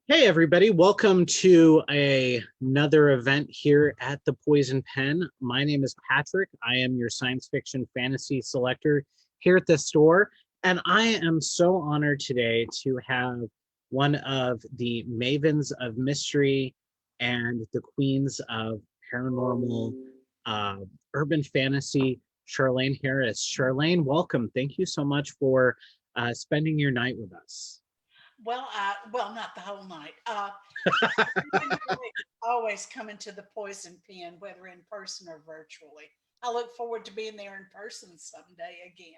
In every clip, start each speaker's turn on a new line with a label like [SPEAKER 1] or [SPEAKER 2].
[SPEAKER 1] Hey everybody, welcome to another event here at the Poison Pen. My name is Patrick. I am your science fiction fantasy selector here at the store, and I am so honored today to have one of the mavens of mystery and the queens of paranormal uh, urban fantasy, Charlaine Harris. Charlaine, welcome. Thank you so much for spending your night with us.
[SPEAKER 2] Well, not the whole night. I enjoy always coming to the Poison Pen, whether in person or virtually. I look forward to being there in person someday again.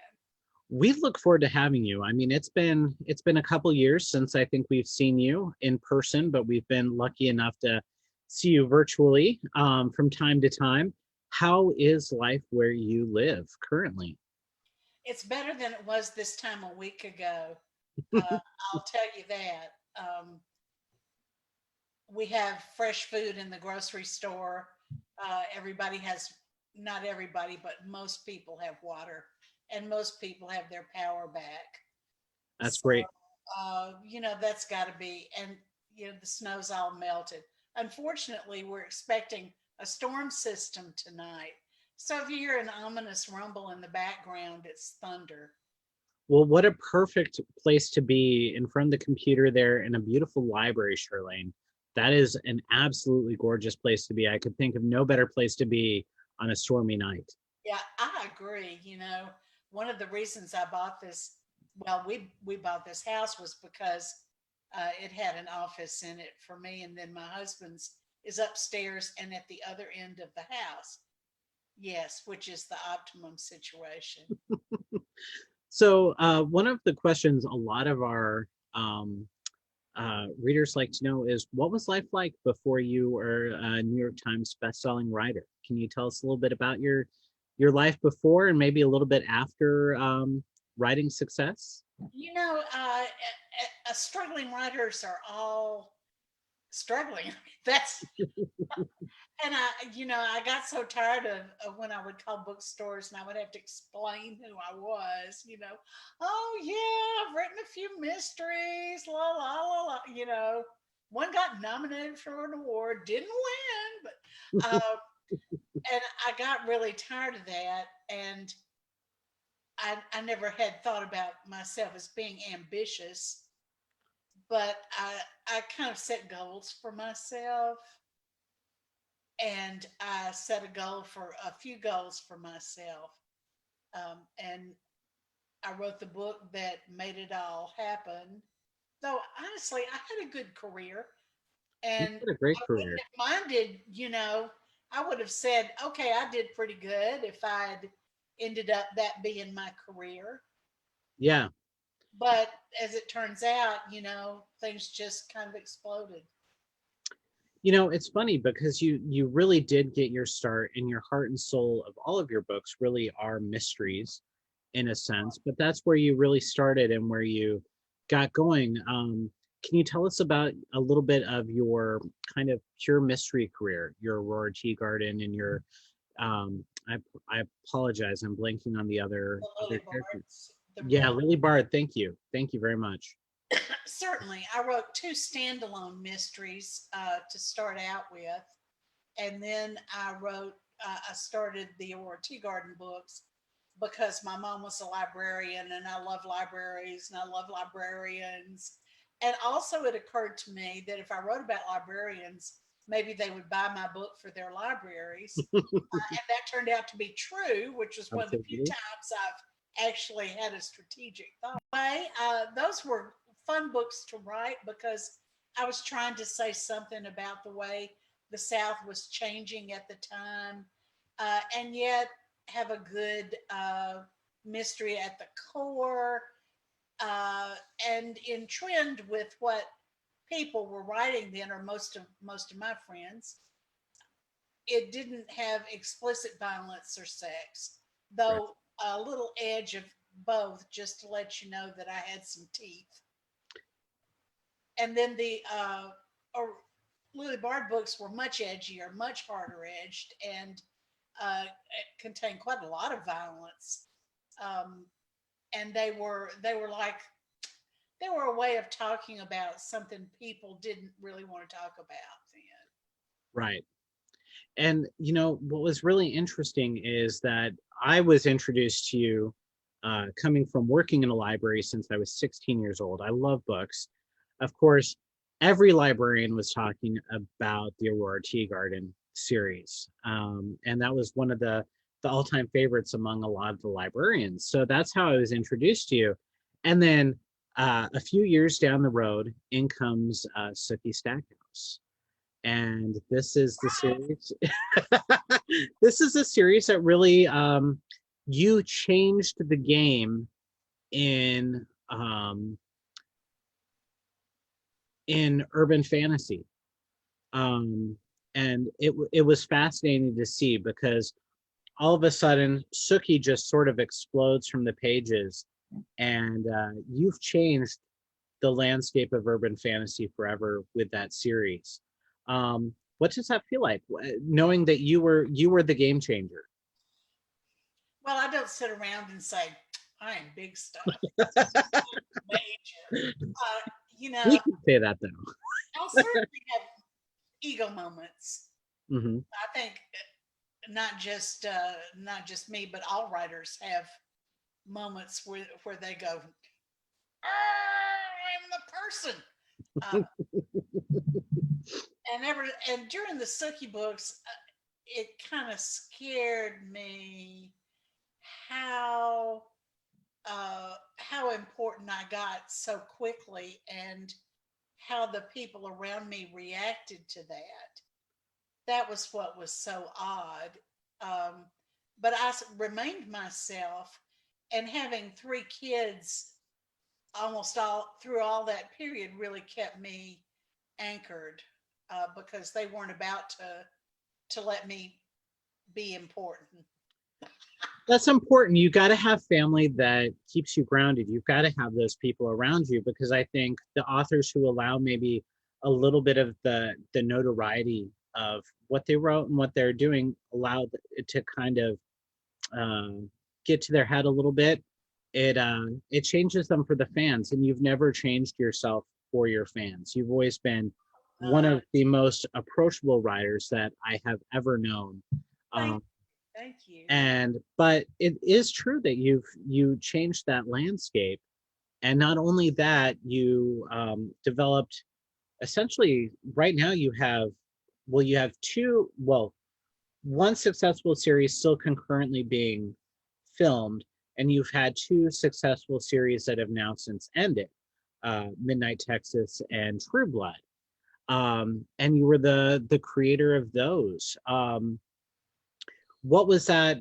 [SPEAKER 1] We look forward to having you. I mean, it's been a couple years since I think we've seen you in person, but we've been lucky enough to see you virtually from time to time. How is life where you live currently?
[SPEAKER 2] It's better than it was this time a week ago. Uh, I'll tell you that. We have fresh food in the grocery store. Everybody has, not everybody, but most people have water, and most people have their power back.
[SPEAKER 1] That's
[SPEAKER 2] So,
[SPEAKER 1] great.
[SPEAKER 2] that's got to be, and, the snow's all melted. Unfortunately, we're expecting a storm system tonight. So if you hear an ominous rumble in the background, it's thunder.
[SPEAKER 1] Well, what a perfect place to be in front of the computer there in a beautiful library, Charlene. That is an absolutely gorgeous place to be. I could think of no better place to be on a stormy night.
[SPEAKER 2] Yeah, I agree. One of the reasons I bought this, well, we bought this house was because it had an office in it for me, and then my husband's is upstairs and at the other end of the house. Yes, which is the optimum situation.
[SPEAKER 1] So, one of the questions a lot of our um, readers like to know is what was life like before you were a New York Times bestselling writer? Can you tell us a little bit about your life before and maybe a little bit after writing success?
[SPEAKER 2] Struggling writers are all struggling. That's And I got so tired of when I would call bookstores and I would have to explain who I was. Oh yeah, I've written a few mysteries, la la la la. One got nominated for an award, didn't win, and I got really tired of that, and I never had thought about myself as being ambitious, but I kind of set goals for myself, and I set a few goals for myself. And I wrote the book that made it all happen. Though honestly, I had a good career,
[SPEAKER 1] You've
[SPEAKER 2] and
[SPEAKER 1] had a great
[SPEAKER 2] I wouldn't
[SPEAKER 1] career.
[SPEAKER 2] have minded. I would have said, okay, I did pretty good if I'd ended up that being my career.
[SPEAKER 1] Yeah.
[SPEAKER 2] But as it turns out, things just kind of exploded.
[SPEAKER 1] It's funny because you really did get your start, and your heart and soul of all of your books really are mysteries in a sense, but that's where you really started and where you got going. Can you tell us about a little bit of your kind of pure mystery career, your Aurora Tea Garden and your um I I apologize, I'm blanking on the other
[SPEAKER 2] The
[SPEAKER 1] other
[SPEAKER 2] Lily
[SPEAKER 1] character.
[SPEAKER 2] Bards, the
[SPEAKER 1] Yeah,
[SPEAKER 2] real.
[SPEAKER 1] Lily Bard, thank you. Thank you very much.
[SPEAKER 2] Certainly, I wrote two standalone mysteries to start out with, and then I started the Aurora Tea Garden books because my mom was a librarian, and I love libraries and I love librarians. And also, it occurred to me that if I wrote about librarians, maybe they would buy my book for their libraries. And that turned out to be true, which was one of the few
[SPEAKER 1] Absolutely.
[SPEAKER 2] times I've actually had a strategic thought. Those were fun books to write because I was trying to say something about the way the South was changing at the time, and yet have a good mystery at the core, uh, and in trend with what people were writing then, or most of my friends. It didn't have explicit violence or sex,
[SPEAKER 1] Right.
[SPEAKER 2] though a little edge of both, just to let you know that I had some teeth. And then the or Lily Bard books were much edgier, much harder edged, and contained quite a lot of violence. Um, and they were like they were a way of talking about something people didn't really want to talk about then.
[SPEAKER 1] Right. And what was really interesting is that I was introduced to you coming from working in a library since I was 16 years old. I love books. Of course, every librarian was talking about the Aurora Tea Garden series, and that was one of the all-time favorites among a lot of the librarians. So that's how I was introduced to you. And then a few years down the road, in comes Sookie Stackhouse, and this is the series. This is a series that really you changed the game in urban fantasy, and it was fascinating to see because all of a sudden Sookie just sort of explodes from the pages, and you've changed the landscape of urban fantasy forever with that series. What does that feel like, knowing that you were the game changer?
[SPEAKER 2] Well, I don't sit around and say, I am big stuff. Major. You know,
[SPEAKER 1] We can say that though.
[SPEAKER 2] I'll certainly have ego moments.
[SPEAKER 1] Hmm.
[SPEAKER 2] I think not just me, but all writers have moments where they go, I'm the person. Uh, and during the Sookie books, it kind of scared me how how important I got so quickly and how the people around me reacted to that. That was what was so odd. Um, but remained myself, and having three kids almost all through all that period really kept me anchored because they weren't about to let me be important.
[SPEAKER 1] That's important. You got to have family that keeps you grounded. You've got to have those people around you, because I think the authors who allow maybe a little bit of the notoriety of what they wrote and what they're doing allowed it to kind of get to their head a little bit. It changes them for the fans, and you've never changed yourself for your fans. You've always been one
[SPEAKER 2] Uh,
[SPEAKER 1] of the most approachable writers that I have ever known.
[SPEAKER 2] thank,
[SPEAKER 1] Um,
[SPEAKER 2] thank you.
[SPEAKER 1] and but it is true that you changed that landscape, and not only that, you developed, essentially right now you have, well, you have two, well, one successful series still concurrently being filmed, and you've had two successful series that have now since ended, Midnight Texas and True Blood. And you were the creator of those. What was that,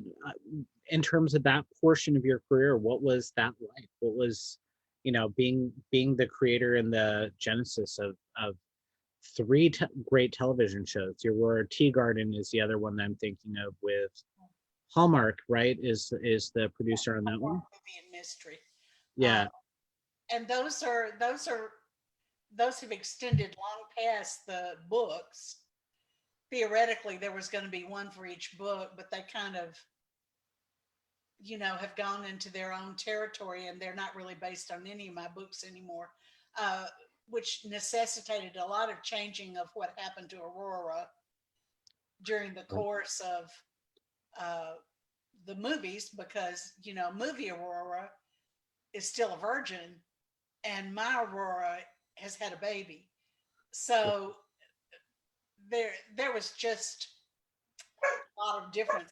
[SPEAKER 1] in terms of that portion of your career? What was that like? What was, being the creator and the genesis of three great television shows? Your Aurora Tea Garden is the other one that I'm thinking of, with Hallmark, right? Is the producer on that one?
[SPEAKER 2] Movie and mystery. Uh,
[SPEAKER 1] Yeah.
[SPEAKER 2] and those have extended long past the books. Theoretically, there was going to be one for each book, but they kind of, have gone into their own territory, and they're not really based on any of my books anymore, uh, which necessitated a lot of changing of what happened to Aurora during the course of uh, the movies, because movie Aurora is still a virgin, and my Aurora has had a baby. So there was just a lot of difference.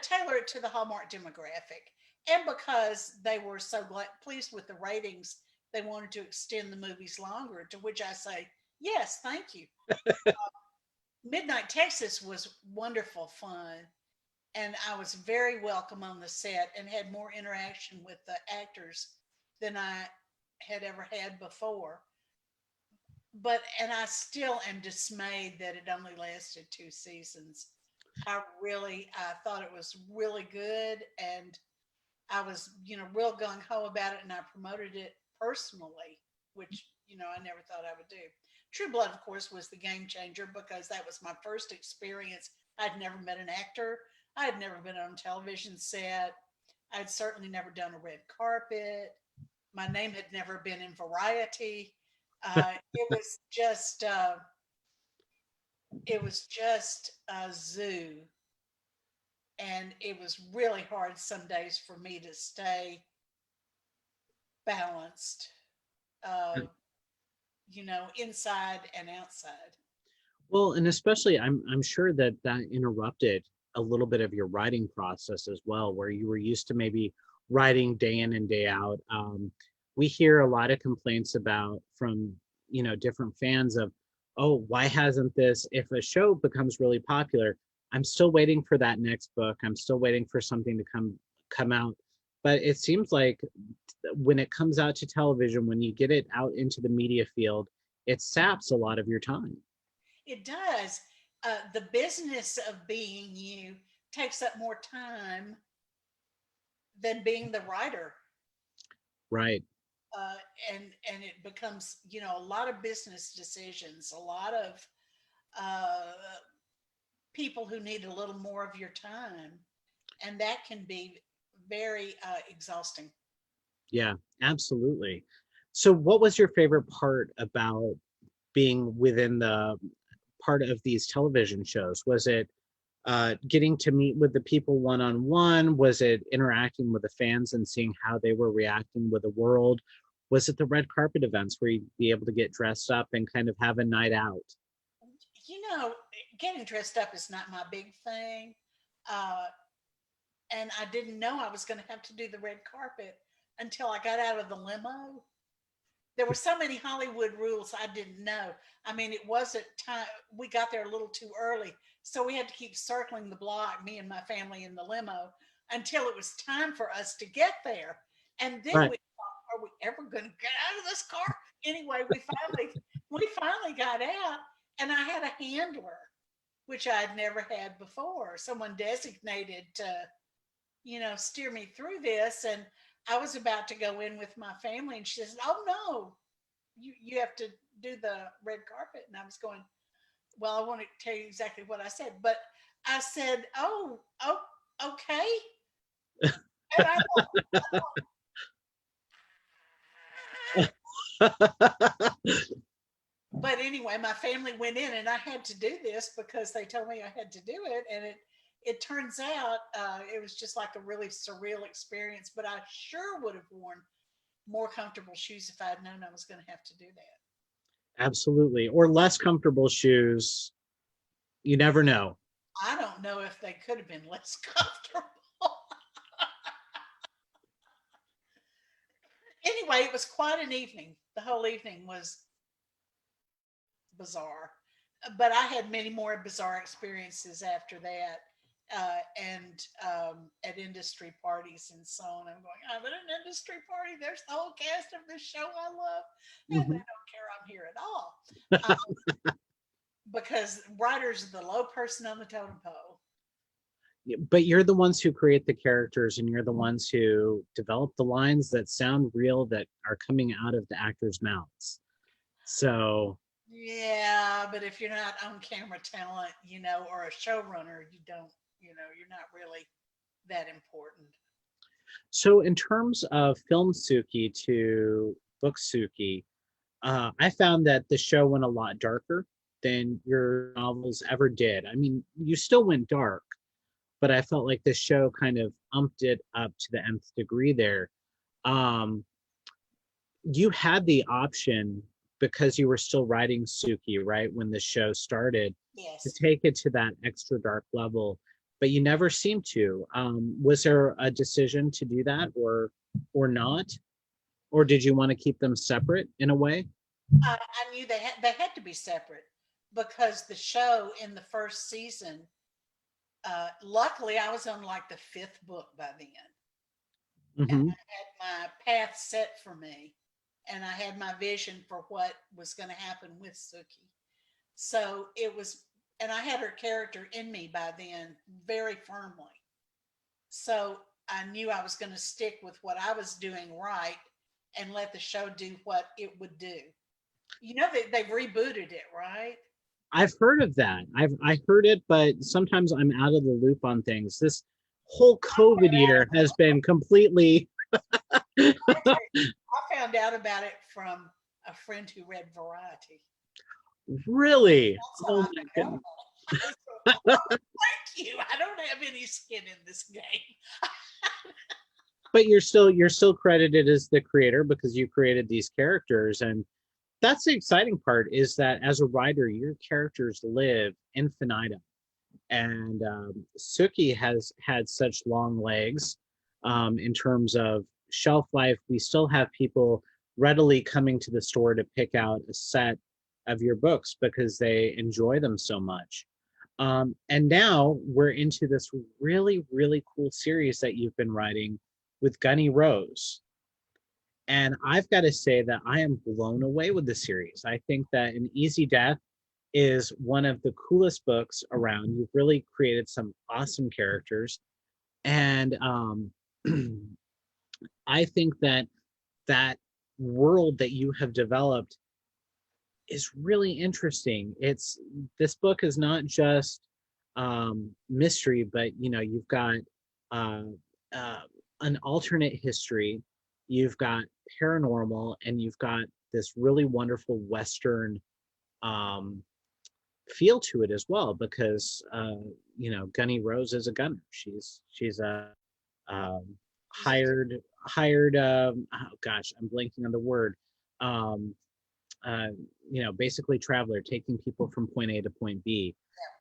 [SPEAKER 2] Tailor it to the Hallmark demographic, and because they were so pleased with the ratings, they wanted to extend the movies longer. To which I say, yes, thank you. Midnight Texas was wonderful fun, and I was very welcome on the set and had more interaction with the actors than I had ever had before. And I still am dismayed that it only lasted 2 seasons. I thought it was really good, and I was, real gung ho about it, and I promoted it personally, which, I never thought I would do. True Blood, of course, was the game changer because that was my first experience. I'd never met an actor. I had never been on a television set. I'd certainly never done a red carpet. My name had never been in Variety. It was just a zoo, and it was really hard some days for me to stay balanced, uh, inside and outside.
[SPEAKER 1] Well, and especially I'm sure that that interrupted a little bit of your writing process as well, where you were used to maybe writing day in and day out. We hear a lot of complaints about from different fans of, oh, why hasn't this? If a show becomes really popular, I'm still waiting for that next book. I'm still waiting for something to come out. But it seems like when it comes out to television, when you get it out into the media field, it saps a lot of your time.
[SPEAKER 2] It does. The business of being you takes up more time than being the writer.
[SPEAKER 1] Right.
[SPEAKER 2] uh, and it becomes a lot of business decisions, a lot of uh, people who need a little more of your time, and that can be very exhausting.
[SPEAKER 1] Yeah, absolutely. So what was your favorite part about being within the part of these television shows? Was it getting to meet with the people one on one? Was it interacting with the fans and seeing how they were reacting with the world? Was it the red carpet events where you'd be able to get dressed up and kind of have a night out?
[SPEAKER 2] you know Getting dressed up is not my big thing, uh, and I didn't know I was going to have to do the red carpet until I got out of the limo. There were so many Hollywood rules I didn't know. I mean, it wasn't time. We got there a little too early, so we had to keep circling the block, me and my family in the limo, until it was time for us to get there. And then
[SPEAKER 1] Right.
[SPEAKER 2] we thought, are we ever going to get out of this car? Anyway, we finally got out, and I had a handler, which I'd never had before. Someone designated to steer me through this. And I was about to go in with my family, and she says, "Oh no, you have to do the red carpet." And I was going, "Well, I want to tell you exactly what I said," but I said, "Oh, okay." And but anyway, my family went in, and I had to do this because they told me I had to do it, and it turns out it was just like a really surreal experience. But I sure would have worn more comfortable shoes if I had known I was going to have to do that.
[SPEAKER 1] Absolutely. Or less comfortable shoes. You never know.
[SPEAKER 2] I don't know if they could have been less comfortable. Anyway, it was quite an evening. The whole evening was bizarre, but I had many more bizarre experiences after that. And at industry parties and so on. I'm going, I'm at an industry party. There's the whole cast of this show I love, and they
[SPEAKER 1] Mhm.
[SPEAKER 2] don't care I'm here at all. Because writers are the low person on the totem pole.
[SPEAKER 1] But you're the ones who create the characters and you're the ones who develop the lines that sound real that are coming out of the actors' mouths. So,
[SPEAKER 2] Yeah, but if you're not on camera talent, or a showrunner, you don't, you're not really that important.
[SPEAKER 1] so in terms of film Suki to book Suki, I found that the show went a lot darker than your novels ever did. I mean, you still went dark, but I felt like the show kind of umped it up to the nth degree there. Um, you had the option because you were still writing Suki, right, when the show started, to
[SPEAKER 2] Yes.
[SPEAKER 1] take it to that extra dark level, but you never seemed to. Was there a decision to do that, or not, or did you want to keep them separate in a way?
[SPEAKER 2] I knew they had to be separate because the show in the first season. Luckily, I was on like the fifth book by then, and
[SPEAKER 1] Hmm.
[SPEAKER 2] I had my path set for me, and I had my vision for what was going to happen with Suki. So it was, and I had her character in me by then very firmly. So I knew I was going to stick with what I was doing right and let the show do what it would do. They've rebooted it, right?
[SPEAKER 1] I've heard of that. I heard it, but sometimes I'm out of the loop on things. This whole COVID year has been completely.
[SPEAKER 2] I found out about it from a friend who read Variety.
[SPEAKER 1] Really?
[SPEAKER 2] That's how
[SPEAKER 1] Oh
[SPEAKER 2] I
[SPEAKER 1] my
[SPEAKER 2] found out
[SPEAKER 1] goodness.
[SPEAKER 2] about it. I was like, "Oh, thank you. I don't have any skin in this game."
[SPEAKER 1] But you're still credited as the creator because you created these characters, and that's the exciting part, is that as a writer, your characters live infinitum. And Suki has had such long legs in terms of shelf life. We still have people readily coming to the store to pick out a set of your books because they enjoy them so much. And now we're into this really, really cool series that you've been writing with Gunny Rose. And I've got to say that I am blown away with the series. I think that An Easy Death is one of the coolest books around. You've really created some awesome characters. And I think that that world that you have developed is really interesting. This book is not just mystery, but you've got uh, uh, an alternate history, you've got paranormal, and you've got this really wonderful Western um, feel to it as well. Because Gunny Rose is a gunner. She's a um, hired. Oh gosh, I'm blanking on the word. Um, uh, basically traveler taking people from point A to point B.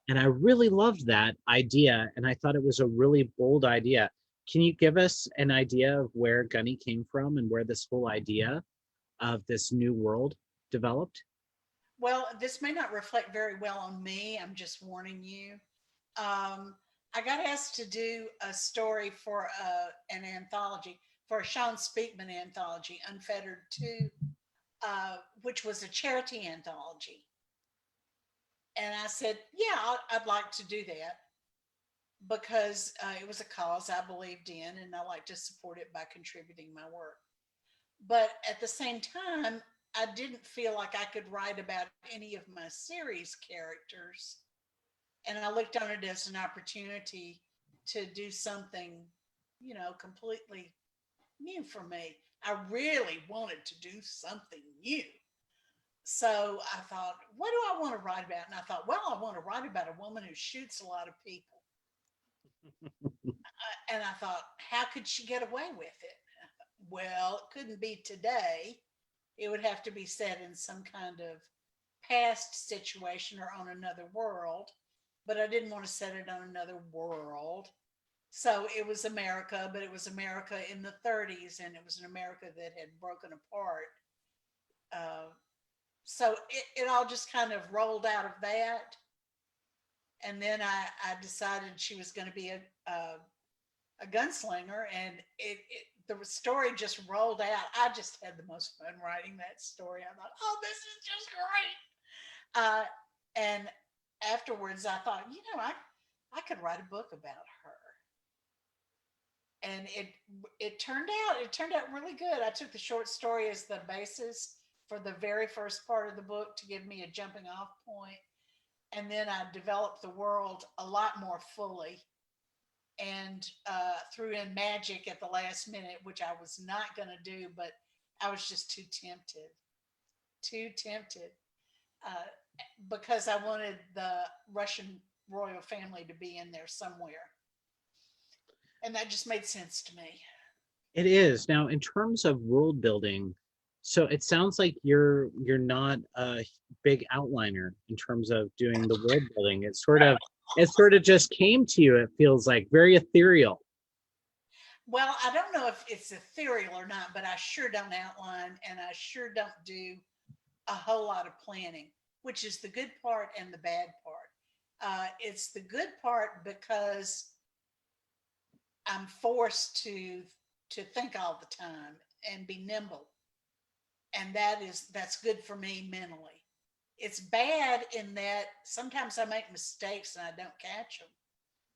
[SPEAKER 1] And I really loved that idea, and I thought it was a really bold idea. Can you give us an idea of where Gunny came from and where this whole idea of this new world developed?
[SPEAKER 2] Well, this may not reflect very well on me. I'm just warning you. I got asked to do a story for an anthology, for a Sean Speakman anthology, Unfettered 2, which was a charity anthology. And I said, yeah, I'd like to do that because it was a cause I believed in and I like to support it by contributing my work. But at the same time, I didn't feel like I could write about any of my series characters. And I looked on it as an opportunity to do something, completely new for me. I really wanted to do something new. So I thought, what do I want to write about? And I thought, well, I want to write about a woman who shoots a lot of people. And I thought, how could she get away with it? Well, it couldn't be today. It would have to be set in some kind of past situation or on another world. But I didn't want to set it on another world. So it was America, but it was America in the 30s, and it was an America that had broken apart. Uh, so it all just kind of rolled out of that. And then I decided she was going to be a gunslinger, and the story just rolled out. I just had the most fun writing that story. I thought, oh, this is just great. And afterwards, I thought, I could write a book about her. And it turned out really good. I took the short story as the basis for the very first part of the book to give me a jumping off point, and then I developed the world a lot more fully and threw in magic at the last minute, which I was not going to do, but I was just too tempted, uh, because I wanted the Russian royal family to be in there somewhere, and that just made sense to me.
[SPEAKER 1] It is. Now, in terms of world building, so it sounds like you're not a big outliner in terms of doing the world building. It sort of just came to you. It feels like very ethereal.
[SPEAKER 2] Well, I don't know if it's ethereal or not, but I sure don't outline and I sure don't do a whole lot of planning, which is the good part and the bad part. It's the good part because I'm forced to think all the time and be nimble, and that's good for me mentally. It's bad in that sometimes I make mistakes and I don't catch them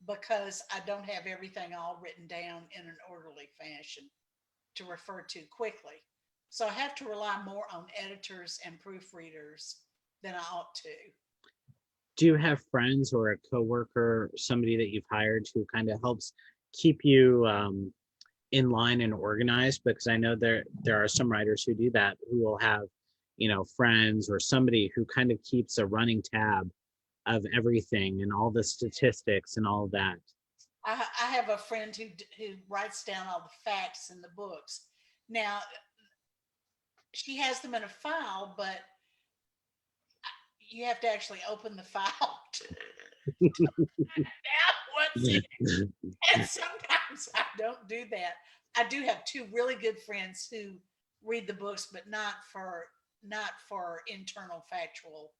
[SPEAKER 2] because I don't have everything all written down in an orderly fashion to refer to quickly. So I have to rely more on editors and proofreaders than I ought to.
[SPEAKER 1] Do you have friends or a coworker, somebody that you've hired who kind of helps keep you in line and organized, because I know there are some writers who do that, who will have, friends or somebody who kind of keeps a running tab of everything and all the statistics and all of that.
[SPEAKER 2] I have a friend who writes down all the facts in the books. Now she has them in a file, but you have to actually open the file to out what's in. And sometimes I don't do that. I do have two really good friends who read the books, but not for internal factual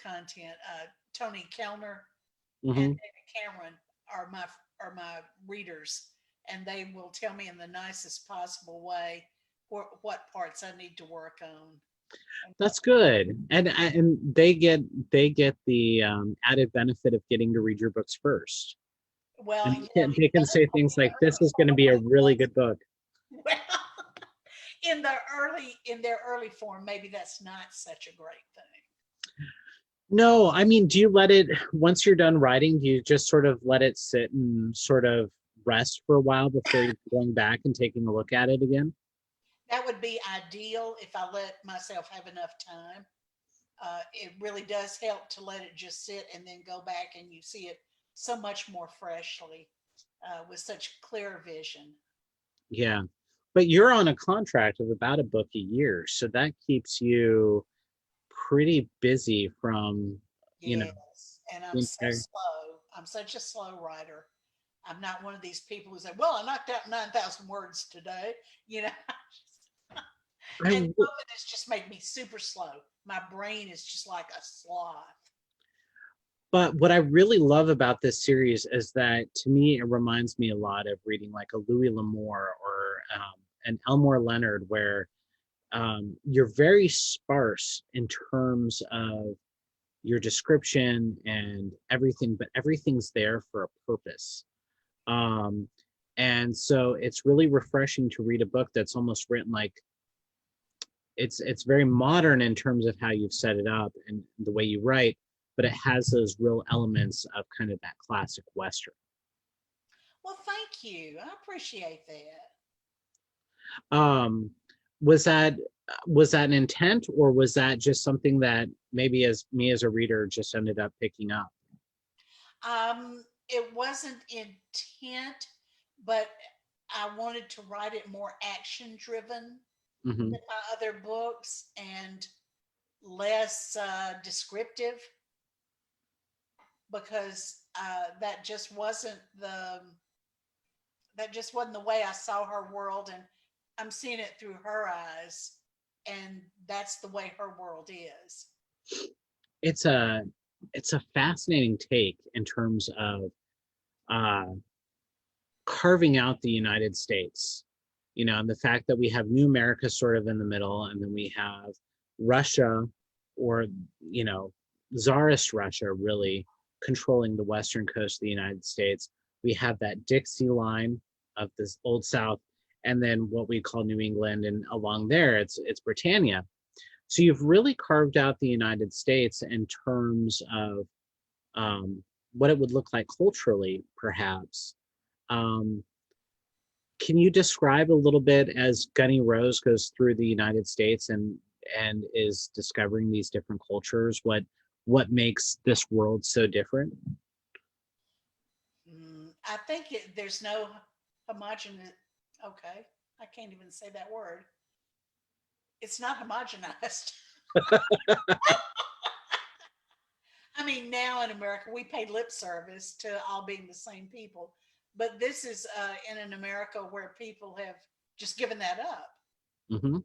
[SPEAKER 2] content. Tony Kellner and
[SPEAKER 1] Hmm.
[SPEAKER 2] David Cameron are my readers, and they will tell me in the nicest possible way what parts I need to work on. And
[SPEAKER 1] That's good, and they get the added benefit of getting to read your books first,
[SPEAKER 2] well,
[SPEAKER 1] and
[SPEAKER 2] yeah,
[SPEAKER 1] they can say things like, "This is going to be a really good book."
[SPEAKER 2] well, in their early form, maybe that's not such a great thing.
[SPEAKER 1] No, I mean, do you let it, once you're done writing, do you just sort of let it sit and sort of rest for a while before you're going back and taking a look at it again?
[SPEAKER 2] That would be ideal if I let myself have enough time. It really does help to let it just sit and then go back and you see it so much more freshly with such clear vision.
[SPEAKER 1] Yeah. But you're on a contract of about a book a year, so that keeps you pretty busy from, you know,
[SPEAKER 2] Yes, and I'm
[SPEAKER 1] the
[SPEAKER 2] so
[SPEAKER 1] entire,
[SPEAKER 2] slow. I'm such a slow writer. I'm not one of these people who say, "Well, I knocked out 9,000 words today," you know.
[SPEAKER 1] I,
[SPEAKER 2] And COVID has just made me super slow. My brain is just like a sloth.
[SPEAKER 1] but what I really love about this series is that, to me, it reminds me a lot of reading like a Louis L'Amour or an Elmore Leonard, where you're very sparse in terms of your description and everything, but everything's there for a purpose. Um, and so it's really refreshing to read a book that's almost written like, it's very modern in terms of how you've set it up and the way you write, but it has those real elements of kind of that classic Western.
[SPEAKER 2] Well, thank you. I appreciate that.
[SPEAKER 1] Um, was that was that an intent, or was that just something that maybe as me as a reader just ended up picking up?
[SPEAKER 2] It wasn't intent, but I wanted to write it more action driven
[SPEAKER 1] Hmm.
[SPEAKER 2] than my other books and less descriptive because that just wasn't the way I saw her world, and I'm seeing it through her eyes, and that's the way her world is.
[SPEAKER 1] It's a fascinating take in terms of uh, carving out the United States, and the fact that we have New America sort of in the middle, and then we have Russia, or, you know, Tsarist Russia really controlling the western coast of the United States. We have that Dixie line of this old South, and then what we call New England, and along there it's Britannia. So you've really carved out the United States in terms of um, what it would look like culturally, perhaps. Um, can you describe a little bit, as Gunny Rose goes through the United States and is discovering these different cultures, what makes this world so different?
[SPEAKER 2] I think there's no homogenous. Okay, I can't even say that word. It's not homogenized. I mean, now in America, we pay lip service to all being the same people, but this is in an America where people have just given that up.
[SPEAKER 1] Hmm.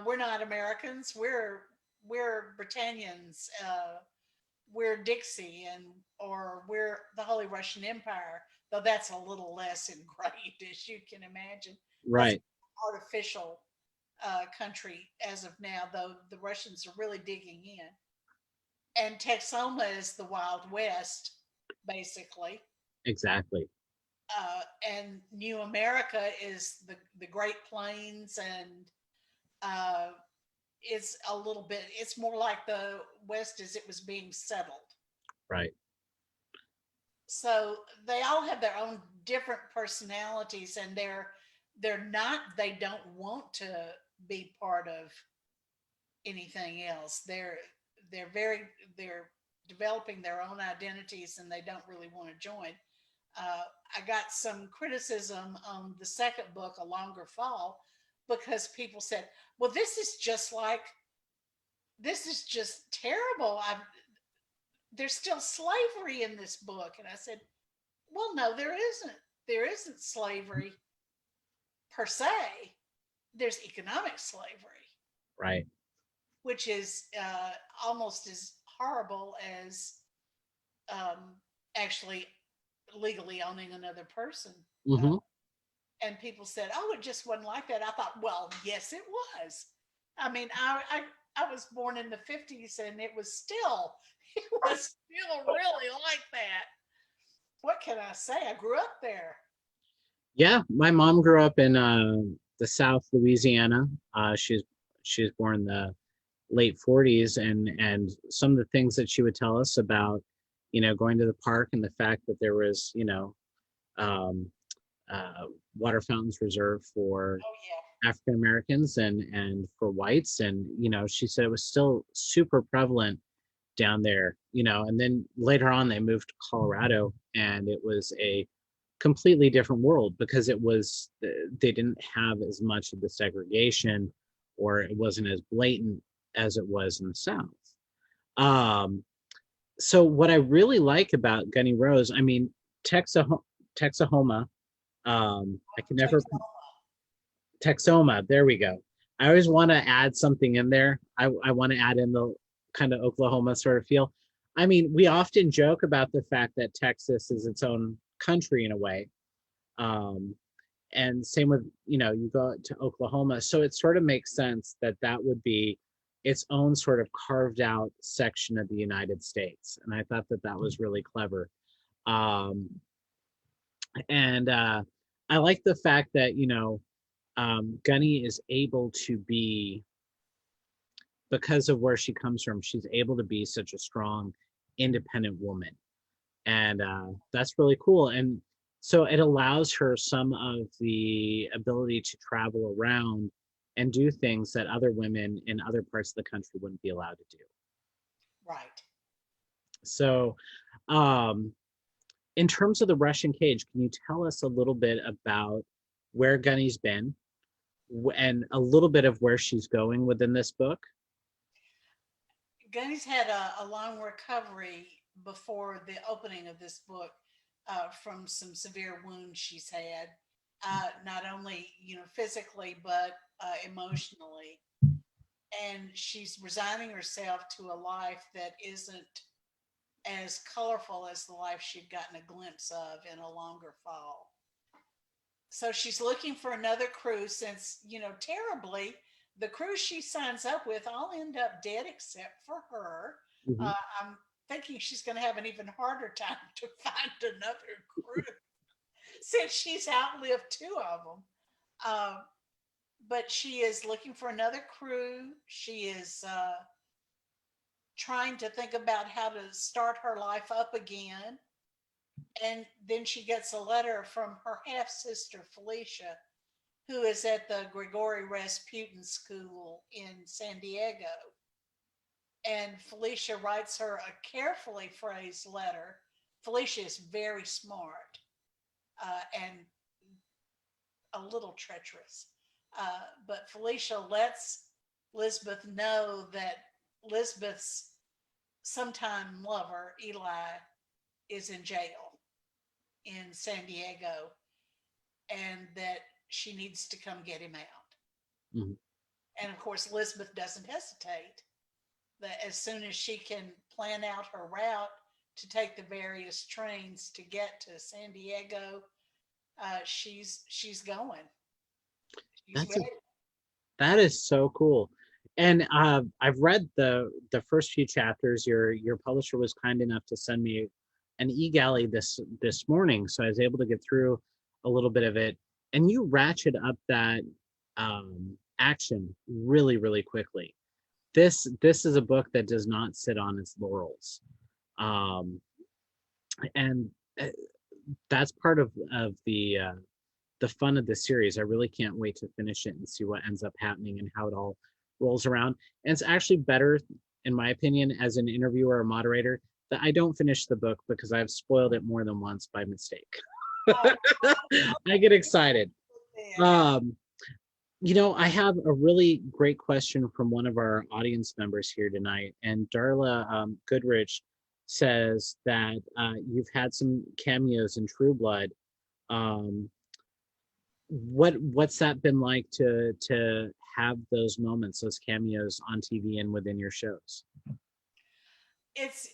[SPEAKER 2] We're not Americans. We're Britannians. We're Dixie, or we're the Holy Russian Empire. Though that's a little less engraved, as you can imagine. That's
[SPEAKER 1] Right.
[SPEAKER 2] artificial country as of now. Though the Russians are really digging in, and Texoma is the Wild West, basically.
[SPEAKER 1] Exactly.
[SPEAKER 2] And New America is the Great Plains, and uh, it's a little bit. It's more like the West as it was being settled.
[SPEAKER 1] Right.
[SPEAKER 2] So they all have their own different personalities, and they're they don't want to be part of anything else. They're very they're developing their own identities and they don't really want to join. uh, I got some criticism on the second book, A Longer Fall, because people said, well, this is just terrible. There's still slavery in this book. And I said, well, no, there isn't. There isn't slavery per se. There's economic slavery,
[SPEAKER 1] Right.
[SPEAKER 2] which is almost as horrible as um, actually legally owning another person. Uh,
[SPEAKER 1] Hmm.
[SPEAKER 2] and people said, "Oh, it just wasn't like that." I thought, "Well, yes, it was." I mean, I was born in the '50s, and it was still it was still really like that. What can I say? I grew up there.
[SPEAKER 1] Yeah, my mom grew up in the South Louisiana. She was born in the late 40s, and some of the things that she would tell us about, going to the park and the fact that there was, um, water fountains reserved for
[SPEAKER 2] Oh
[SPEAKER 1] African Americans and for whites, and she said it was still super prevalent down there, and then later on they moved to Colorado, and it was a completely different world because they didn't have as much of the segregation, or it wasn't as blatant as it was in the South. Um, so what I really like about Gunny Rose, I mean, Texahoma, I can
[SPEAKER 2] yeah,
[SPEAKER 1] never Texoma, there we go. I always want to add something in there. I want to add in the kind of Oklahoma sort of feel. I mean, we often joke about the fact that Texas is its own country in a way. Um, and same with, you go to Oklahoma. So it sort of makes sense that that would be its own sort of carved out section of the United States. And I thought that that was really clever. Um, and I like the fact that, Gunny is able to be, because of where she comes from, she's able to be such a strong, independent woman. And that's really cool. And so it allows her some of the ability to travel around and do things that other women in other parts of the country wouldn't be allowed to do.
[SPEAKER 2] right.
[SPEAKER 1] So, um, in terms of the Russian cage, can you tell us a little bit about where Gunny's been and a little bit of where she's going within this book?
[SPEAKER 2] Gunny's had a long recovery before the opening of this book from some severe wounds she's had, not only physically but emotionally, and she's resigning herself to a life that isn't as colorful as the life she'd gotten a glimpse of in A Longer Fall. So she's looking for another crew since, terribly, the crew she signs up with all end up dead except for her.
[SPEAKER 1] Mhm.
[SPEAKER 2] I'm thinking she's going to have an even harder time to find another crew since she's outlived two of them. Uh, but she is looking for another crew. She is trying to think about how to start her life up again. And then she gets a letter from her half sister, Felicia, who is at the Grigori Rasputin School in San Diego. And Felicia writes her a carefully phrased letter. Felicia is very smart and a little treacherous. But Felicia lets Lisbeth know that Lisbeth's sometime lover, Eli, is in jail in San Diego and that she needs to come get him out.
[SPEAKER 1] Mhm.
[SPEAKER 2] And of course, Lisbeth doesn't hesitate. That as soon as she can plan out her route to take the various trains to get to San Diego, she's going. She's
[SPEAKER 1] That's a,
[SPEAKER 2] ready.
[SPEAKER 1] that is so cool. And I've read the first few chapters. Your publisher was kind enough to send me an e-galley this morning, so I was able to get through a little bit of it. And you ratchet up that action really, really quickly. This is a book that does not sit on its laurels, um, and uh, that's part of the the fun of the series. I really can't wait to finish it and see what ends up happening and how it all rolls around. And it's actually better, in my opinion, as an interviewer or moderator, that I don't finish the book because I've spoiled it more than once by mistake.
[SPEAKER 2] Oh,
[SPEAKER 1] I get excited.
[SPEAKER 2] yeah.
[SPEAKER 1] I have a really great question from one of our audience members here tonight, and Darla Goodrich says that you've had some cameos in True Blood. Um, what's that been like to have those moments, those cameos on TV and within your shows?
[SPEAKER 2] It's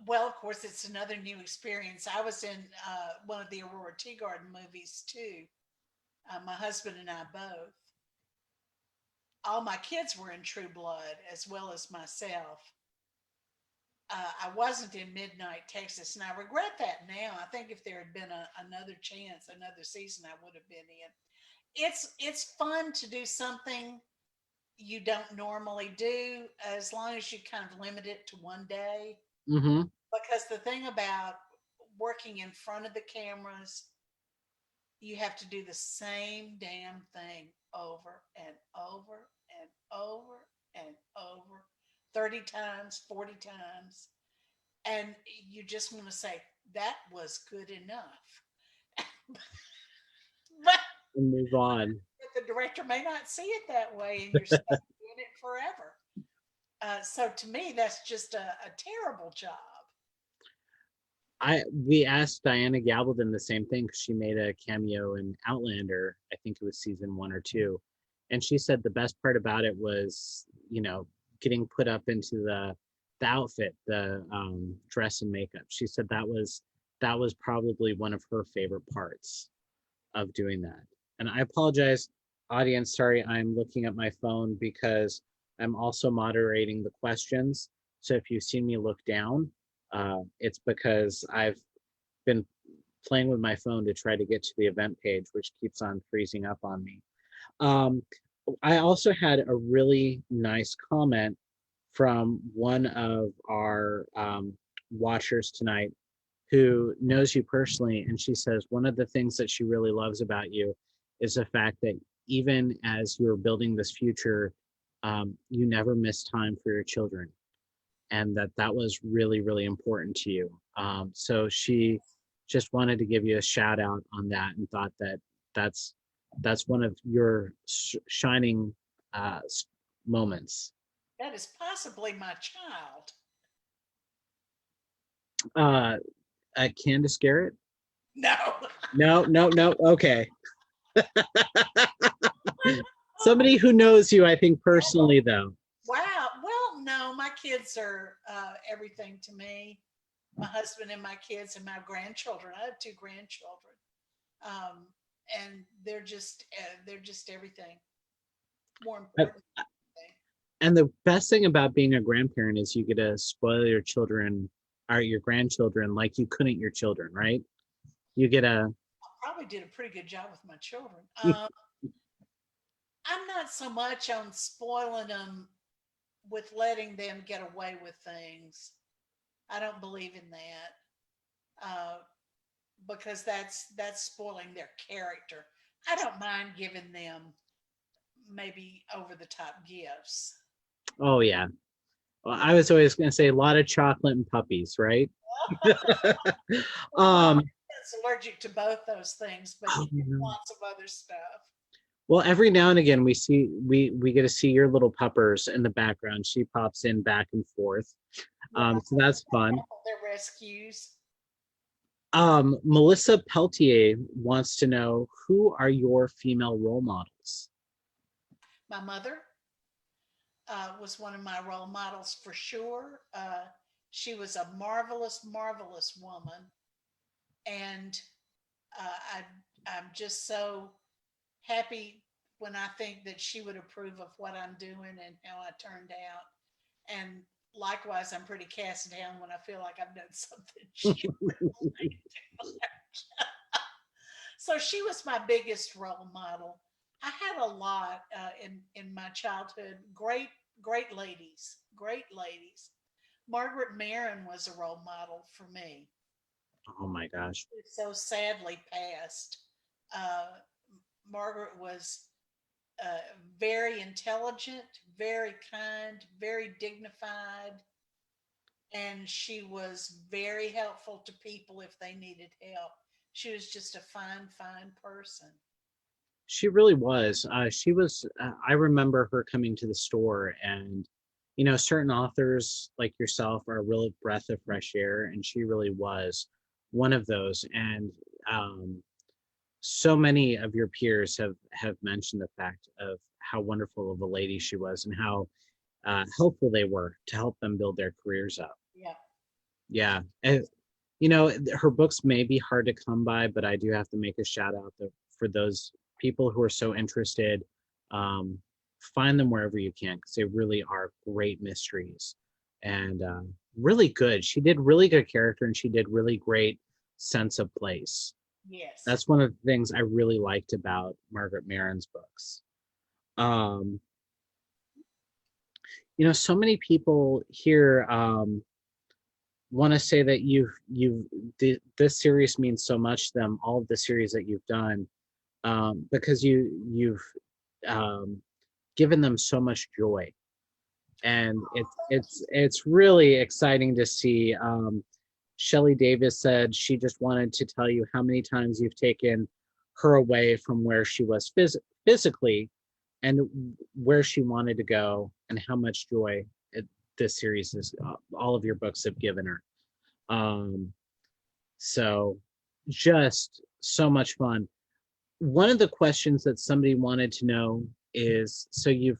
[SPEAKER 2] well, of course, it's another new experience. I was in one of the Aurora Tea Garden movies too. My husband and I both. All my kids were in True Blood as well as myself. I wasn't in Midnight Texas, and I regret that now. I think if there had been another chance, another season, I would have been in. It's fun to do something you don't normally do, as long as you kind of limit it to one day.
[SPEAKER 1] Mm-hmm.
[SPEAKER 2] Because the thing about working in front of the cameras, you have to do the same damn thing over and over and over and over 30 times, 40 times. And you just want to say, that was good enough. But
[SPEAKER 1] And move on.
[SPEAKER 2] the director may not see it that way, and you're stuck doing it forever. So to me, that's just a terrible job.
[SPEAKER 1] We asked Diana Gabaldon the same thing because she made a cameo in Outlander. I think it was season 1 or 2, and she said the best part about it was, getting put up into the outfit, the dress and makeup. She said that was probably one of her favorite parts of doing that. And I apologize, audience. Sorry, I'm looking at my phone because I'm also moderating the questions. So if you've seen me look down, it's because I've been playing with my phone to try to get to the event page, which keeps on freezing up on me. Um, I also had a really nice comment from one of our watchers tonight who knows you personally. And she says one of the things that she really loves about you is the fact that even as you're building this future, you never miss time for your children, and that was really, really important to you. So she just wanted to give you a shout out on that, and thought that that's that's one of your shining moments.
[SPEAKER 2] That is possibly my child.
[SPEAKER 1] Uh, Candace Garrett?
[SPEAKER 2] No.
[SPEAKER 1] No, no, no. Okay. Somebody who knows you, I think, personally, though.
[SPEAKER 2] Wow. Well, no, my kids are everything to me. My husband and my kids and my grandchildren. I have two grandchildren, um, and they're just everything. More
[SPEAKER 1] Uh,
[SPEAKER 2] important.
[SPEAKER 1] And the best thing about being a grandparent is you get to spoil your children or your grandchildren like you couldn't your children, right? You get a
[SPEAKER 2] Probably did a pretty good job with my children. I'm not so much on spoiling them with letting them get away with things. I don't believe in that, uh, because that's spoiling their character. I don't mind giving them maybe over the top gifts.
[SPEAKER 1] oh yeah. Well, I was always going to say a lot of chocolate and puppies, right?
[SPEAKER 2] Well, my
[SPEAKER 1] um,
[SPEAKER 2] husband's allergic to both those things, but he
[SPEAKER 1] oh,
[SPEAKER 2] gets
[SPEAKER 1] no.
[SPEAKER 2] lots of other stuff.
[SPEAKER 1] Well, every now and again we get to see your little puppers in the background. She pops in back and forth.
[SPEAKER 2] Yeah,
[SPEAKER 1] So that's fun.
[SPEAKER 2] they're rescues.
[SPEAKER 1] Melissa Peltier wants to know, who are your female role models?
[SPEAKER 2] My mother was one of my role models for sure. She was a marvelous, marvelous woman, and I I'm just so happy when I think that she would approve of what I'm doing and how I turned out. And likewise, I'm pretty cast down when I feel like I've done something she wouldn't like. So she was my biggest role model. I had a lot in my childhood. Great ladies, great ladies. Margaret Maron was a role model for me.
[SPEAKER 1] Oh my gosh.
[SPEAKER 2] Who so sadly passed. Uh, Margaret was very intelligent, very kind, very dignified, and she was very helpful to people if they needed help. She was just a fine, fine person.
[SPEAKER 1] She really was. She was. I remember her coming to the store, and certain authors like yourself are a real breath of fresh air, and she really was one of those. And um, so many of your peers have mentioned the fact of how wonderful of a lady she was, and how helpful they were to help them build their careers up.
[SPEAKER 2] Yeah.
[SPEAKER 1] Yeah. And, her books may be hard to come by, but I do have to make a shout out for those people who are so interested. Um, find them wherever you can, because they really are great mysteries, and really good. She did really good character, and she did really great sense of place.
[SPEAKER 2] Yes.
[SPEAKER 1] That's one of the things I really liked about Margaret Maron's books. Um, so many people here want to say that this series means so much to them, all of the series that you've done, because you've um, given them so much joy, and it's really exciting to see. Shelley Davis said she just wanted to tell you how many times you've taken her away from where she was physically, and where she wanted to go, and how much joy this series is, all of your books have given her. Um, so just so much fun. One of the questions that somebody wanted to know is, so you've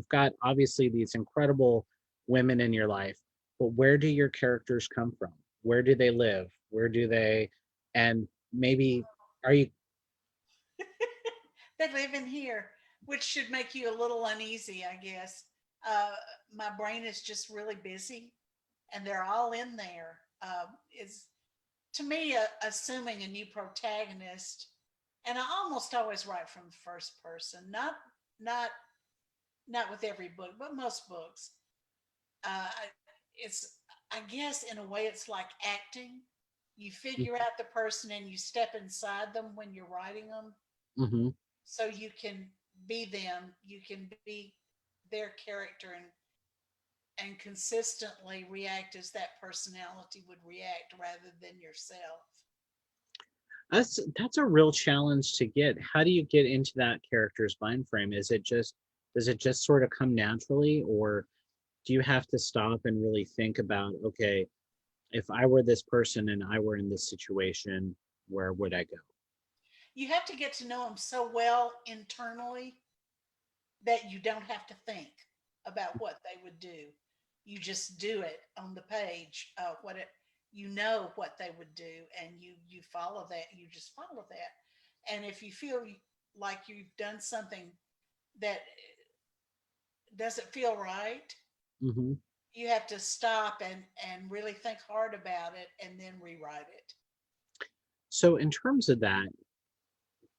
[SPEAKER 1] got obviously these incredible women in your life, but where do your characters come from? Where do they live? Where do they, and maybe, are you,
[SPEAKER 2] They live in here, which should make you a little uneasy, I guess. Uh, my brain is just really busy, and they're all in there. Is to me assuming a new protagonist, and I almost always write from the first person. Not not with every book, but most books. It's I guess in a way it's like acting. You figure out the person and you step inside them when you're writing them,
[SPEAKER 1] mm-hmm.
[SPEAKER 2] so you can be them. You can be their character and consistently react as that personality would react rather than yourself.
[SPEAKER 1] That's a real challenge to get. How do you get into that character's mind frame? Does it just sort of come naturally, or do you have to stop and really think about, okay, if I were this person and I were in this situation, where would I go?
[SPEAKER 2] You have to get to know them so well internally that you don't have to think about what they would do. You just do it on the page. You know what they would do, and you follow that. You just follow that. And if you feel like you've done something that doesn't feel right,
[SPEAKER 1] Hmm.
[SPEAKER 2] you have to stop and really think hard about it and then rewrite it.
[SPEAKER 1] So in terms of that,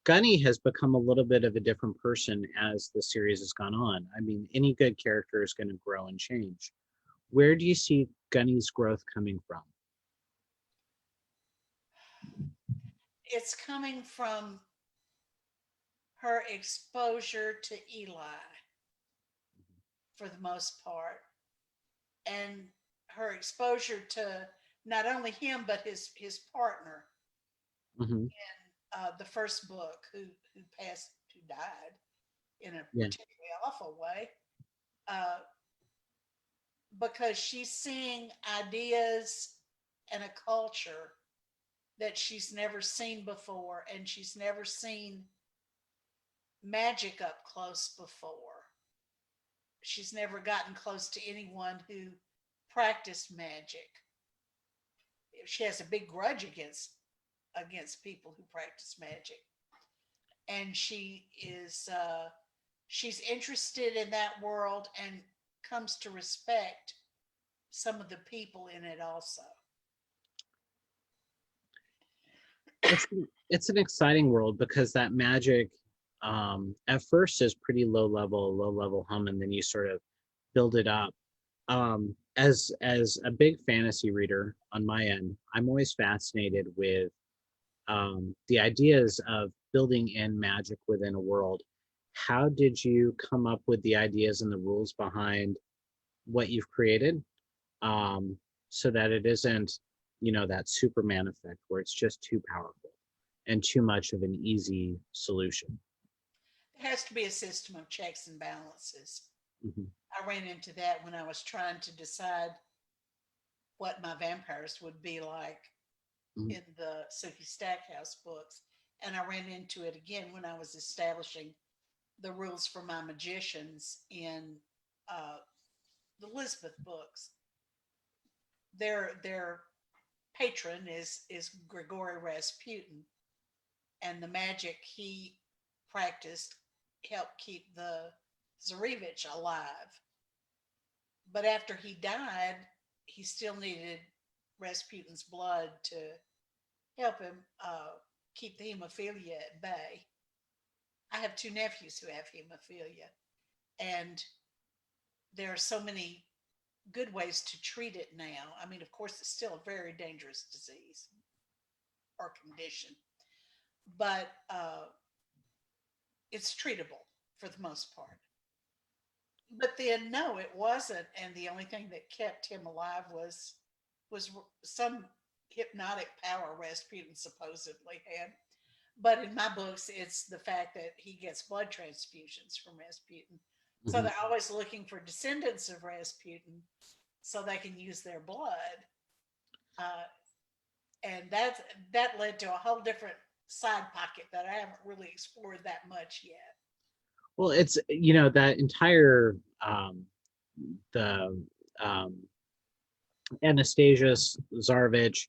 [SPEAKER 1] Gunny has become a little bit of a different person as the series has gone on. I mean, any good character is going to grow and change. Where do you see Gunny's growth coming from?
[SPEAKER 2] It's coming from her exposure to Eli for the most part, and her exposure to not only him but his partner
[SPEAKER 1] Hmm.
[SPEAKER 2] in the first book, who died in a
[SPEAKER 1] Yeah.
[SPEAKER 2] particularly awful way, uh, because she's seeing ideas and a culture that she's never seen before, and she's never seen magic up close before. She's never gotten close to anyone who practiced magic. She has a big grudge against people who practice magic, and she's interested in that world and comes to respect some of the people in it also.
[SPEAKER 1] it's it's an exciting world, because that magic, at first is pretty low level hum, and then you sort of build it up. As a big fantasy reader on my end, I'm always fascinated with the ideas of building in magic within a world. How did you come up with the ideas and the rules behind what you've created, um, so that it isn't, that Superman effect where it's just too powerful and too much of an easy solution?
[SPEAKER 2] There has to be a system of checks and balances.
[SPEAKER 1] Hmm.
[SPEAKER 2] I ran into that when I was trying to decide what my vampires would be like
[SPEAKER 1] Hmm.
[SPEAKER 2] in the Sookie Stackhouse books. And I ran into it again when I was establishing the rules for my magicians in uh, the Elizabeth books. Their patron is Grigory Rasputin, and the magic he practiced helped keep the Tsarevich alive. But after he died, he still needed Rasputin's blood to help him keep the hemophilia at bay. I have two nephews who have hemophilia, and there are so many good ways to treat it now. I mean, of course, it's still a very dangerous disease or condition, but it's treatable for the most part. But then, no, it wasn't, and the only thing that kept him alive was some hypnotic power Rasputin supposedly had. But in my books, it's the fact that he gets blood transfusions from Rasputin. So
[SPEAKER 1] Hmm.
[SPEAKER 2] they're always looking for descendants of Rasputin so they can use their blood. Uh, and that led to a whole different side pocket that I haven't really explored that much yet.
[SPEAKER 1] Well, it's, that entire, the um, Anastasius, Tsarevich,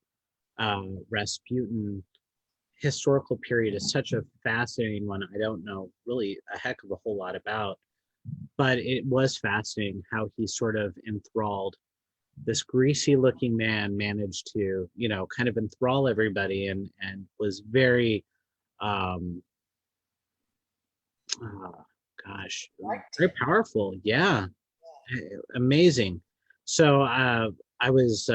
[SPEAKER 1] Rasputin historical period is such a fascinating one. I don't know really a heck of a whole lot about, but it was fascinating how he sort of enthralled this greasy looking man, managed to, kind of enthrall everybody, and was very, um, uh, gosh,
[SPEAKER 2] Liked
[SPEAKER 1] very
[SPEAKER 2] him.
[SPEAKER 1] powerful. Yeah, amazing. So I was,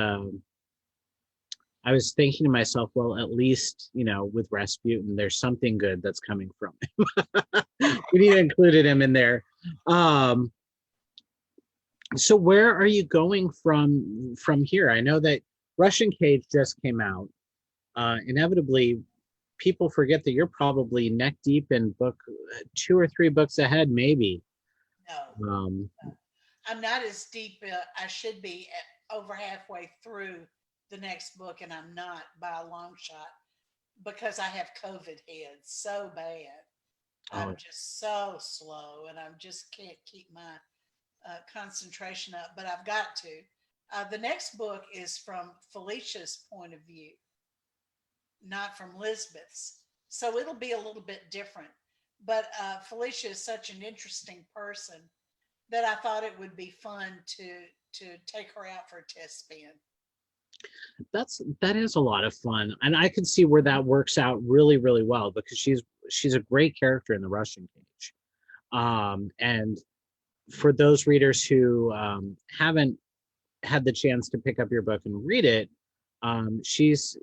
[SPEAKER 1] I was thinking to myself, well, at least, with Rasputin, there's something good that's coming from it. We need to include him in there. Um, so where are you going from here? I know that Russian Cage just came out. Inevitably, people forget that you're probably neck deep in book two or three books ahead, maybe.
[SPEAKER 2] No,
[SPEAKER 1] Um,
[SPEAKER 2] I'm not as deep. I should be over halfway through the next book, and I'm not by a long shot because I have COVID head so bad. I'm
[SPEAKER 1] oh,
[SPEAKER 2] just so slow, and I just can't keep my concentration up. But I've got to. The next book is from Felicia's point of view, not from Lisbeth's. So it'll be a little bit different. But Felicia is such an interesting person that I thought it would be fun to take her out for a test spin.
[SPEAKER 1] that is a lot of fun, and I can see where that works out really, really well because she's a great character in the Russian Cage. And for those readers who haven't had the chance to pick up your book and read it, she's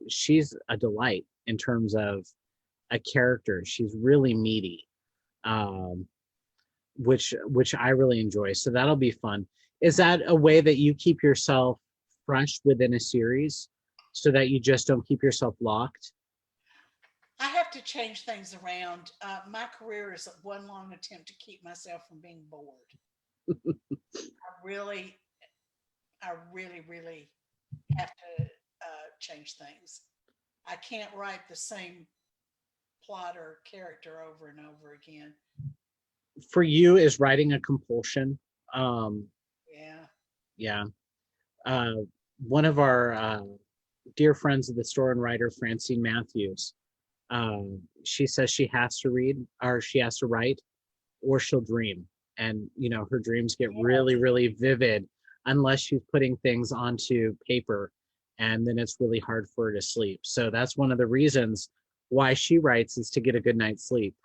[SPEAKER 1] a delight in terms of a character. She's really meaty, um, which I really enjoy. So that'll be fun. Is that a way that you keep yourself fresh within a series, so that you just don't keep yourself locked?
[SPEAKER 2] I have to change things around. My career is one long attempt to keep myself from being bored. I really, really have to change things. I can't write the same plot or character over and over again.
[SPEAKER 1] For you, is writing a compulsion? Um,
[SPEAKER 2] Yeah.
[SPEAKER 1] yeah. Uh, One of our dear friends of the store and writer, Francine Matthews, she says she has to read, or she has to write, or she'll dream. And, her dreams get really,
[SPEAKER 2] Yes.
[SPEAKER 1] really vivid unless she's putting things onto paper. And then it's really hard for her to sleep. So that's one of the reasons why she writes, is to get a good night's sleep.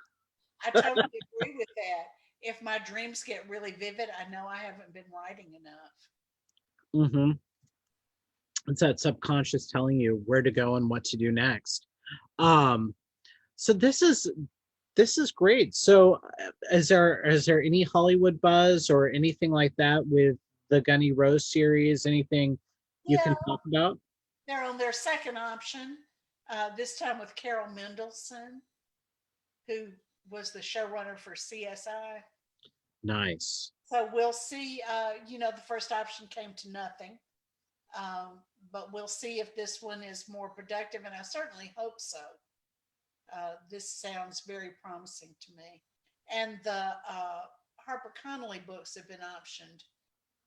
[SPEAKER 2] I totally agree with that. If my dreams get really vivid, I know I haven't been writing enough.
[SPEAKER 1] Hmm. It's that subconscious telling you where to go and what to do next. Um, so this is great. So, is there any Hollywood buzz or anything like that with the Gunny Rose series? Anything you
[SPEAKER 2] Yeah,
[SPEAKER 1] can talk about?
[SPEAKER 2] they're on their second option, this time with Carol Mendelson, who was the showrunner for CSI.
[SPEAKER 1] Nice.
[SPEAKER 2] So we'll see. The first option came to nothing, but we'll see if this one is more productive, and I certainly hope so. This sounds very promising to me. And the Harper Connolly books have been optioned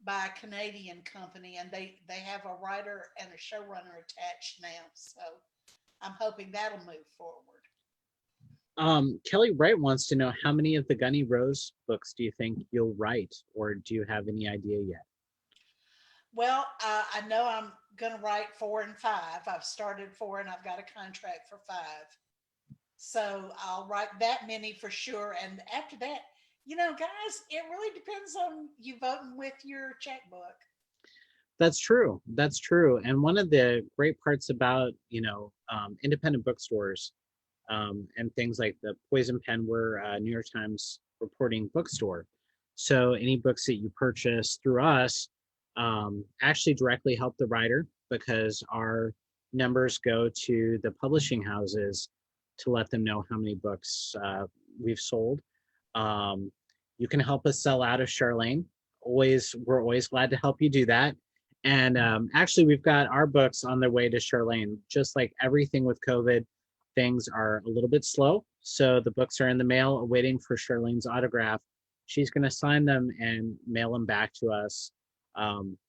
[SPEAKER 2] by a Canadian company, and they have a writer and a showrunner attached now. So I'm hoping that'll move forward.
[SPEAKER 1] Kelly Wright wants to know how many of the Gunny Rose books do you think you'll write, or do you have any idea yet?
[SPEAKER 2] Well, I know I'm going to write 4 and 5. I've started 4 and I've got a contract for 5. So I'll write that many for sure. And after that, guys, it really depends on you voting with your checkbook.
[SPEAKER 1] That's true. That's true. And one of the great parts about, independent bookstores and things like the Poison Pen, we're a New York Times reporting bookstore. So any books that you purchase through us actually directly help the writer because our numbers go to the publishing houses to let them know how many books we've sold. Um, you can help us sell out of Charlaine. We're always glad to help you do that. And actually, we've got our books on their way to Charlaine. Just like everything with COVID, things are a little bit slow. So the books are in the mail, waiting for Charlaine's autograph. She's going to sign them and mail them back to us.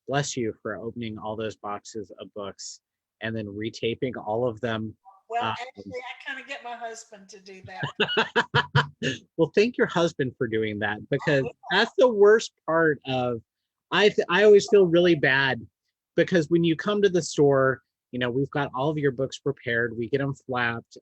[SPEAKER 1] Bless you for opening all those boxes of books and then retaping all of them.
[SPEAKER 2] Well,
[SPEAKER 1] Uh,
[SPEAKER 2] actually, I kind of get my husband to do that.
[SPEAKER 1] well, thank your husband for doing that because that's the worst part of. I always feel really bad because when you come to the store, we've got all of your books prepared. We get them flapped.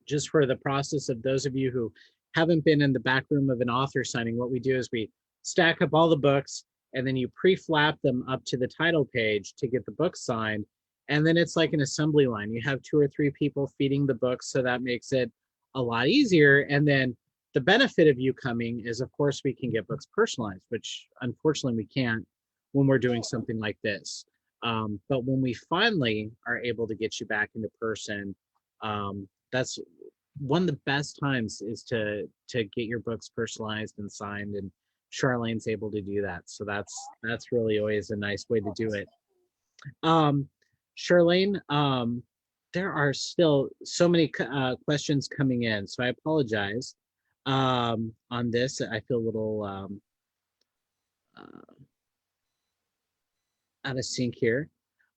[SPEAKER 1] Just for the process of those of you who haven't been in the back room of an author signing, what we do is we stack up all the books and then you pre-flap them up to the title page to get the book signed. And then it's like an assembly line. You have 2 or 3 people feeding the books, so that makes it a lot easier. And then the benefit of you coming is, of course, we can get books personalized, which unfortunately we can't when we're doing something like this. But when we finally are able to get you back into person, that's one of the best times is to get your books personalized and signed, and Charlaine's able to do that. So that's really always a nice way to do it. Um, Charlaine, there are still so many questions coming in, so I apologize on this. I feel a little uh, out of sync here.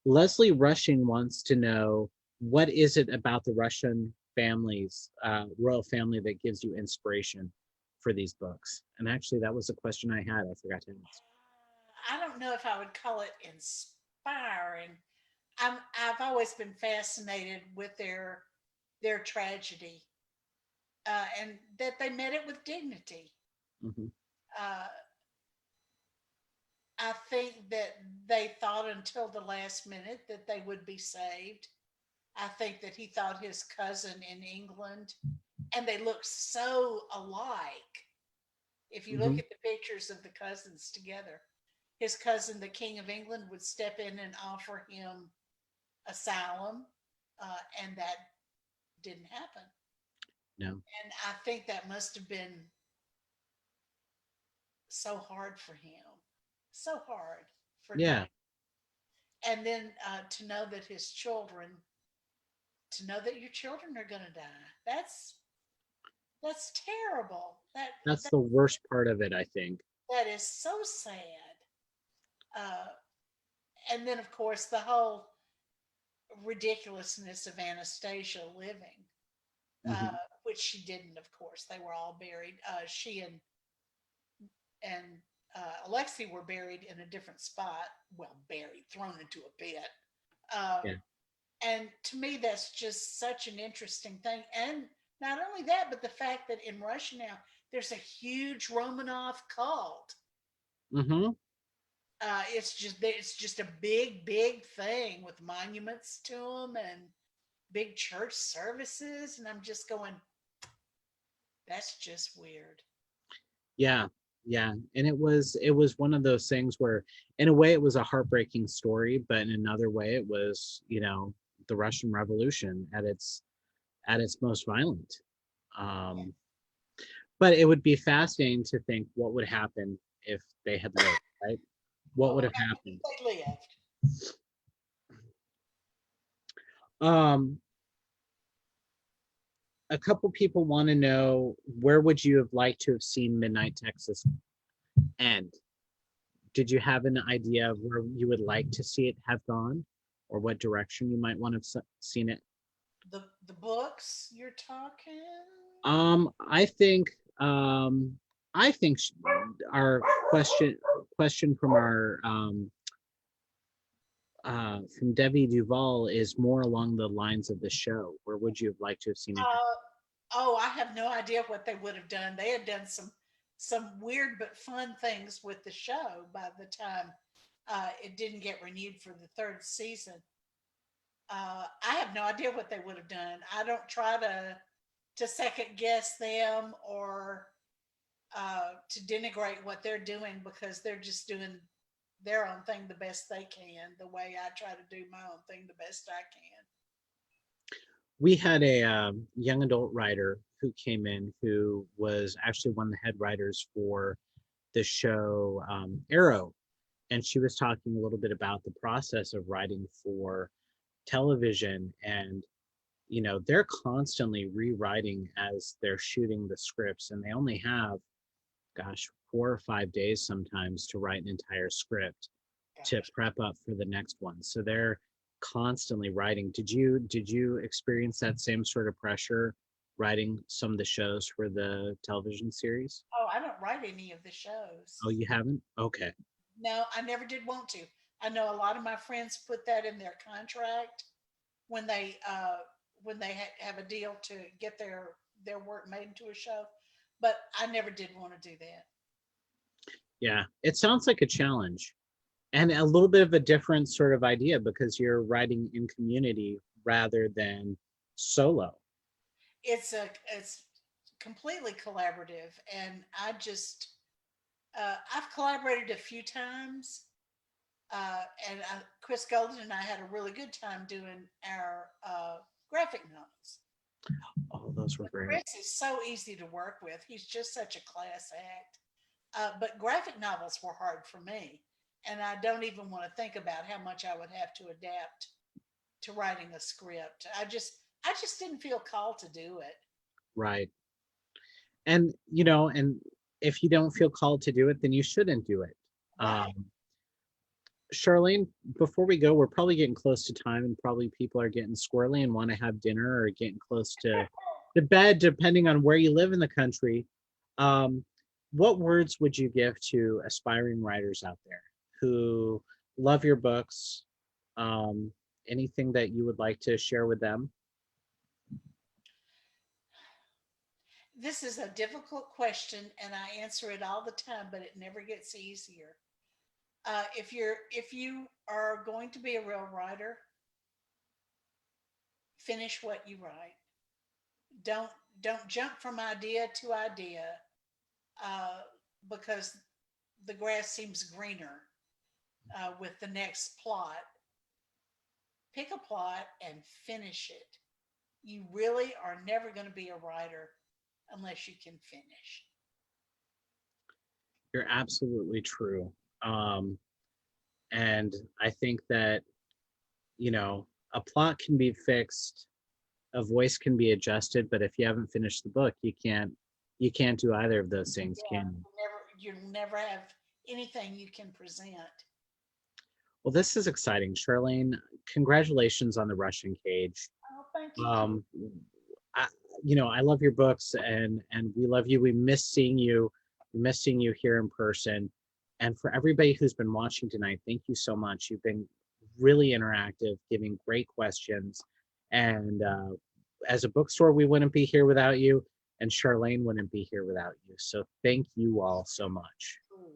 [SPEAKER 1] Leslie Rushing wants to know, what is it about the Russian families, royal family, that gives you inspiration for these books? And actually, that was a question I had. I forgot to ask.
[SPEAKER 2] I don't know if I would call it inspiring. I've always been fascinated with their tragedy, and that they met it with dignity.
[SPEAKER 1] Mhm.
[SPEAKER 2] Uh, I think that they thought until the last minute that they would be saved. I think that he thought his cousin in England, and they look so alike. If you look
[SPEAKER 1] Mhm.
[SPEAKER 2] at the pictures of the cousins together, his cousin, the King of England, would step in and offer him asylum, and that didn't happen.
[SPEAKER 1] No.
[SPEAKER 2] And I think that must have been so hard for him, so hard for
[SPEAKER 1] Yeah.
[SPEAKER 2] them. And then to know that his children, to know that your children are going to die, that's terrible.
[SPEAKER 1] That's
[SPEAKER 2] That
[SPEAKER 1] the worst part of it, I think.
[SPEAKER 2] that is so sad. Uh, and then, of course, the whole ridiculousness of Anastasia living, uh,
[SPEAKER 1] Mhm.
[SPEAKER 2] which she didn't. Of course, they were all buried. She and Alexei were buried in a different spot. Well, buried, thrown into a pit. Uh,
[SPEAKER 1] Yeah.
[SPEAKER 2] and to me, that's just such an interesting thing. And not only that, but the fact that in Russia now there's a huge Romanov cult.
[SPEAKER 1] Mhm.
[SPEAKER 2] It's just a big thing with monuments to them, and big church services, and I'm just going, that's just weird.
[SPEAKER 1] Yeah, yeah. And it was one of those things where in a way it was a heartbreaking story, but in another way it was, the Russian Revolution at its most violent.
[SPEAKER 2] Yeah.
[SPEAKER 1] Um, but it would be fascinating to think what would happen if they had lived, right? What would
[SPEAKER 2] Oh,
[SPEAKER 1] have
[SPEAKER 2] I
[SPEAKER 1] happened?
[SPEAKER 2] think they lived.
[SPEAKER 1] Um, a couple people want to know, where would you have liked to have seen Midnight Texas end? Did you have an idea of where you would like to see it have gone, or what direction you might want to have seen it?
[SPEAKER 2] The books you're talking?
[SPEAKER 1] I think I think our question from Debbie Duvall is more along the lines of the show. Where would you have liked to have seen it go?
[SPEAKER 2] Uh, oh, I have no idea what they would have done. They had done some weird but fun things with the show by the time it didn't get renewed for the third season. I have no idea what they would have done. I don't try to second guess them or to denigrate what they're doing because they're just doing their own thing the best they can, the way I try to do my own thing the best I can.
[SPEAKER 1] We had a young adult writer who came in who was actually one of the head writers for the show Arrow, and she was talking a little bit about the process of writing for television. And they're constantly rewriting as they're shooting the scripts, and they only have, gosh, 4 or 5 days sometimes to write an entire script to
[SPEAKER 2] Gosh.
[SPEAKER 1] prep up for the next one. So they're constantly writing. Did you experience that same sort of pressure writing some of the shows for the television series?
[SPEAKER 2] Oh, I don't write any of the shows.
[SPEAKER 1] Oh, you haven't? Okay.
[SPEAKER 2] No, I never did want to. I know a lot of my friends put that in their contract when they have a deal to get their work made into a show, but I never did want to do that.
[SPEAKER 1] Yeah, it sounds like a challenge and a little bit of a different sort of idea because you're writing in community rather than solo.
[SPEAKER 2] It's completely collaborative, and I've collaborated a few times, and Chris Golden and I had a really good time doing our graphic novels.
[SPEAKER 1] Oh, those were
[SPEAKER 2] But
[SPEAKER 1] great.
[SPEAKER 2] Chris is so easy to work with. He's just such a class act. But graphic novels were hard for me, and I don't even want to think about how much I would have to adapt to writing a script. I just didn't feel called to do it.
[SPEAKER 1] Right. And if you don't feel called to do it, then you shouldn't do it.
[SPEAKER 2] Right.
[SPEAKER 1] Um, Charlene, before we go, we're probably getting close to time, and probably people are getting squirrely and want to have dinner or getting close to bed, depending on where you live in the country. Um, what words would you give to aspiring writers out there who love your books? Um, Anything that you would like to share with them?
[SPEAKER 2] This is a difficult question, and I answer it all the time, but it never gets easier. If you are going to be a real writer, finish what you write. Don't don't jump from idea to idea uh, because the grass seems greener with the next plot. Pick a plot and finish it. You really are never going to be a writer unless you can finish.
[SPEAKER 1] You're absolutely true. Um, and I think that, a plot can be fixed, a voice can be adjusted, but if you haven't finished the book, you can't do either of those things,
[SPEAKER 2] Yeah,
[SPEAKER 1] can you?
[SPEAKER 2] you'll never have anything you can present.
[SPEAKER 1] Well, this is exciting, Charlene. Congratulations on the Russian Cage.
[SPEAKER 2] Oh, thank you.
[SPEAKER 1] Um, I, I love your books, and we love you. We miss seeing you. We miss seeing you here in person. And for everybody who's been watching tonight, thank you so much. You've been really interactive, giving great questions. And as a bookstore, we wouldn't be here without you, and Charlene wouldn't be here without you. So thank you all so much.
[SPEAKER 2] Ooh.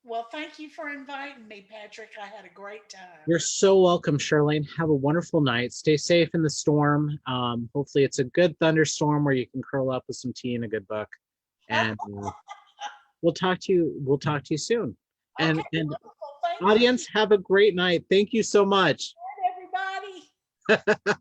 [SPEAKER 2] Well, thank you for inviting me, Patrick. I had a great time.
[SPEAKER 1] You're so welcome, Charlene. Have a wonderful night. Stay safe in the storm. Hopefully, it's a good thunderstorm where you can curl up with some tea and a good book. And we'll talk to you. We'll talk to you soon.
[SPEAKER 2] Okay,
[SPEAKER 1] And
[SPEAKER 2] wonderful. Thank you,
[SPEAKER 1] audience, have a great night. Thank you so much.
[SPEAKER 2] everybody.